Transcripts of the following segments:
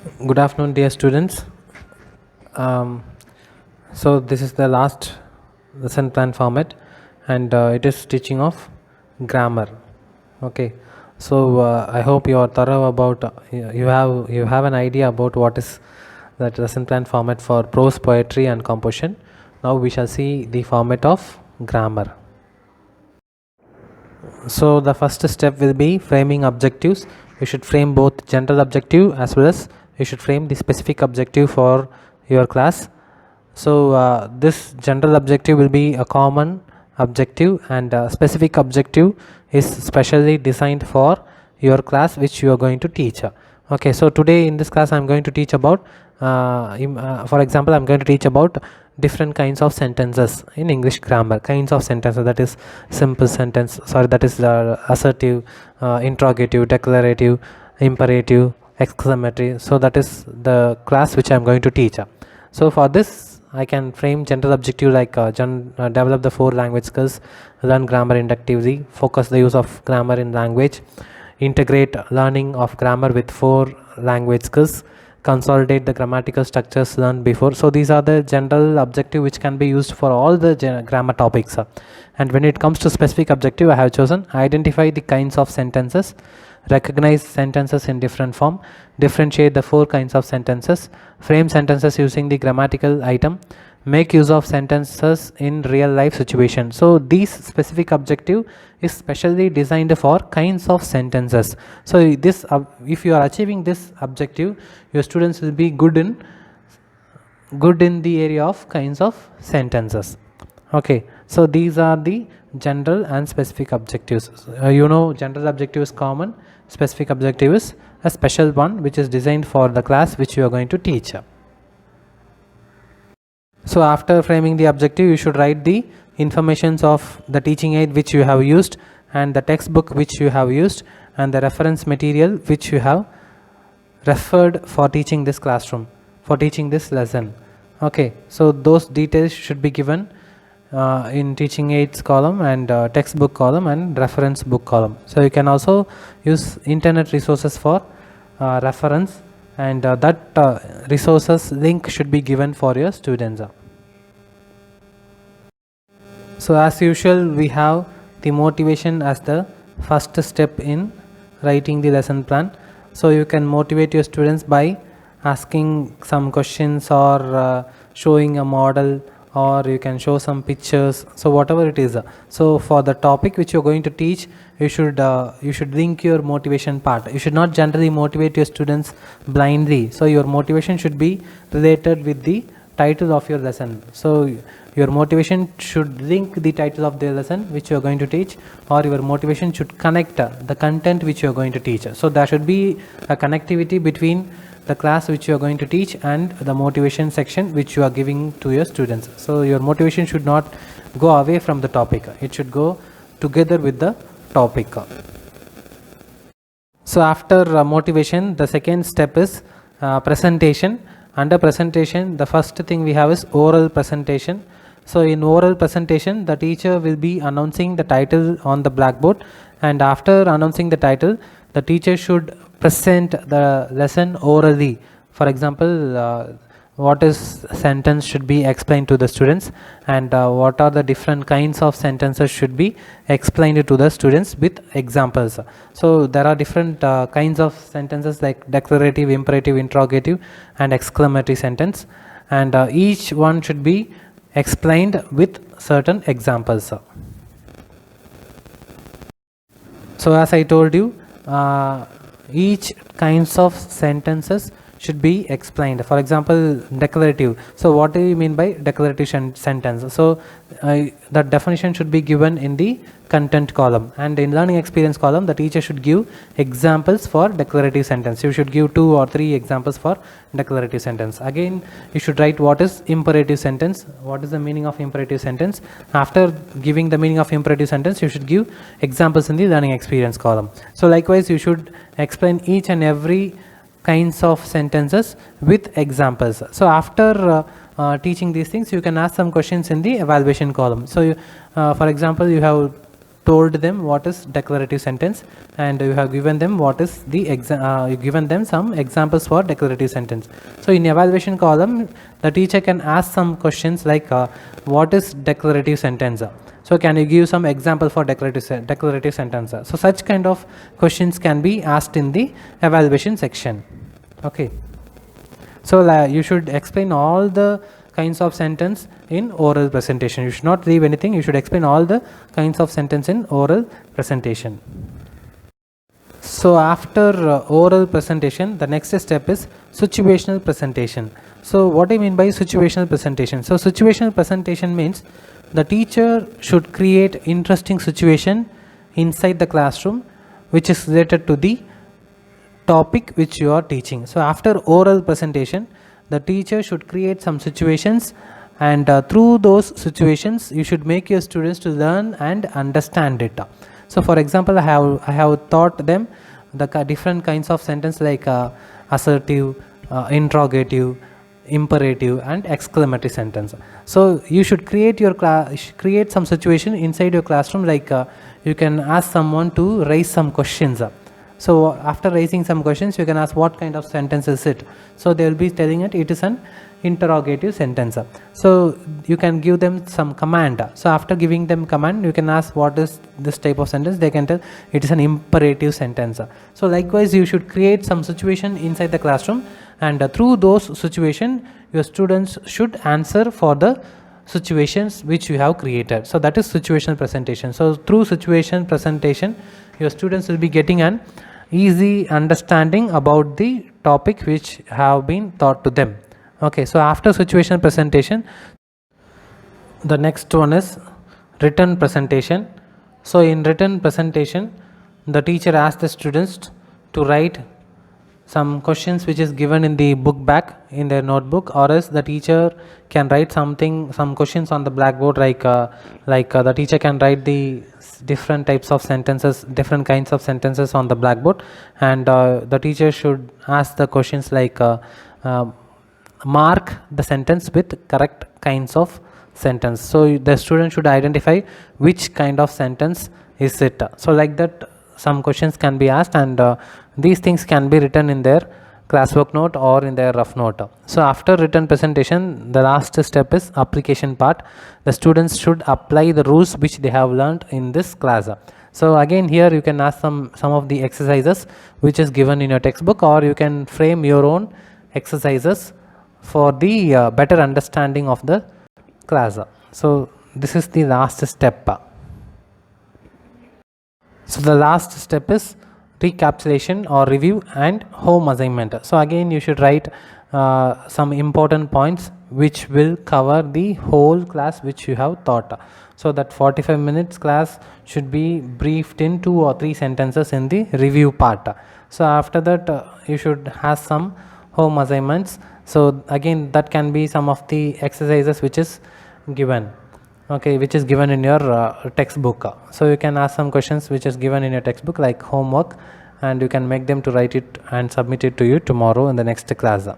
Good afternoon, dear students. Um, so this is the last lesson plan format, and it is teaching of grammar. Okay. So I hope you are thorough about you have an idea about what is that lesson plan format for prose, poetry, and composition. Now we shall see the format of grammar. So the first step will be framing objectives. You should frame both general objective as well as you should frame the specific objective for your class. So this general objective will be a common objective, and specific objective is specially designed for your class which you are going to teach. Okay, so today in this class I am going to teach about for example, I am going to teach about different kinds of sentences in English grammar. Kinds of sentences, that is simple sentence, sorry, that is assertive, interrogative, declarative, imperative, exclamatory. So that is the class which I am going to teach. So for this I can frame general objective like develop the 4 language skills, learn grammar inductively, focus the use of grammar in language, integrate learning of grammar with 4 language skills, consolidate the grammatical structures learned before. So these are the general objective which can be used for all the grammar topics. And when it comes to specific objective, I have chosen identify the kinds of sentences, recognize sentences in different form, differentiate the 4 kinds of sentences, frame sentences using the grammatical item, make use of sentences in real life situation. So these specific objective is specially designed for kinds of sentences. So this if you are achieving this objective, your students will be good in the area of kinds of sentences. Okay, so these are the general and specific objectives. General objective is common, specific objective is a special one which is designed for the class which you are going to teach. So after framing the objective, you should write the informations of the teaching aid which you have used, and the textbook which you have used, and the reference material which you have referred for teaching this classroom, for teaching this lesson. Okay, so those details should be given in teaching aids column and textbook column and reference book column. So you can also use internet resources for reference, and that resources link should be given for your students. So as usual, we have the motivation as the first step in writing the lesson plan. So you can motivate your students by asking some questions, or showing a model, or you can show some pictures, so whatever it is. So for the topic which you are going to teach, you should link your motivation part. You should not generally motivate your students blindly. So your motivation should be related with the title of your lesson. So your motivation should link the title of the lesson which you are going to teach, or your motivation should connect the content which you are going to teach. So there should be a connectivity between the class which you are going to teach and the motivation section which you are giving to your students. So your motivation should not go away from the topic, it should go together with the topic. So after motivation, the second step is presentation. Under presentation, the first thing we have is oral presentation. So in oral presentation, the teacher will be announcing the title on the blackboard, and after announcing the title, the teacher should present the lesson orally. For example, what is sentence should be explained to the students, and what are the different kinds of sentences should be explained to the students with examples. So there are different kinds of sentences like declarative, imperative, interrogative, and exclamatory sentence, and each one should be explained with certain examples. So as I told you, each kinds of sentences should be explained. For example, declarative. So what do you mean by declarative sentence? So the definition should be given in the content column, and in learning experience column, the teacher should give examples for declarative sentence. You should give 2 or 3 examples for declarative sentence. Again, you should write what is imperative sentence, what is the meaning of imperative sentence. After giving the meaning of imperative sentence, you should give examples in the learning experience column. So likewise, you should explain each and every kinds of sentences with examples. So after teaching these things, you can ask some questions in the evaluation column. So for example, you have told them what is declarative sentence, and you have given them what is the you given them some examples for declarative sentence. So in evaluation column, the teacher can ask some questions like what is declarative sentence, so can you give some example for declarative sentence. So such kind of questions can be asked in the evaluation section. Okay, so you should explain all the kinds of sentence in oral presentation. You should not leave anything. You should explain all the kinds of sentence in oral presentation. So after oral presentation, the next step is situational presentation. So what I mean by situational presentation? So situational presentation means the teacher should create interesting situation inside the classroom which is related to the topic which you are teaching. So after oral presentation, the teacher should create some situations, and through those situations you should make your students to learn and understand it. So for example, I have taught them the different kinds of sentence like assertive, interrogative, imperative and exclamatory sentence. So you should create your create some situation inside your classroom, like you can ask someone to raise some questions. So after raising some questions, you can ask what kind of sentence is it. So they will be telling it is an interrogative sentence. So you can give them some command. So after giving them command, you can ask what is this type of sentence. They can tell it is an imperative sentence. So likewise, you should create some situation inside the classroom, and through those situation, your students should answer for the situations which you have created. So that is situational presentation. So through situation presentation, your students will be getting an easy understanding about the topic which have been taught to them. Okay, so after situational presentation, the next one is written presentation. So in written presentation, the teacher asks the students to write some questions which is given in the book back in their notebook, or else the teacher can write some questions on the blackboard, like the teacher can write the different types of sentences, different kinds of sentences on the blackboard, and the teacher should ask the questions like mark the sentence with correct kinds of sentence. So the student should identify which kind of sentence is it. So like that some questions can be asked, and these things can be written in their classwork note or in their rough note. So after written presentation, the last step is application part. The students should apply the rules which they have learned in this class. So again, here you can ask some of the exercises which is given in your textbook, or you can frame your own exercises for the better understanding of the class. So this is the last step. So the last step is recapsulation or review and home assignment. So again, you should write some important points which will cover the whole class which you have taught. So that 45 minutes class should be briefed in 2 or 3 sentences in the review part. So after that you should have some home assignments. So again, that can be some of the exercises which is given, okay, which is given in your textbook. So you can ask some questions which is given in your textbook like homework, and you can make them to write it and submit it to you tomorrow in the next class.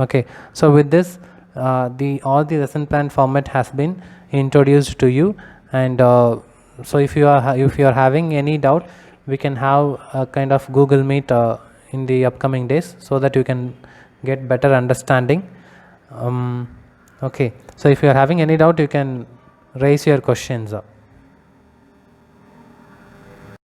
Okay, so with this all the lesson plan format has been introduced to you, and so if you are having any doubt, we can have a kind of Google Meet in the upcoming days, so that you can get better understanding. Okay, so if you are having any doubt, you can raise your questions.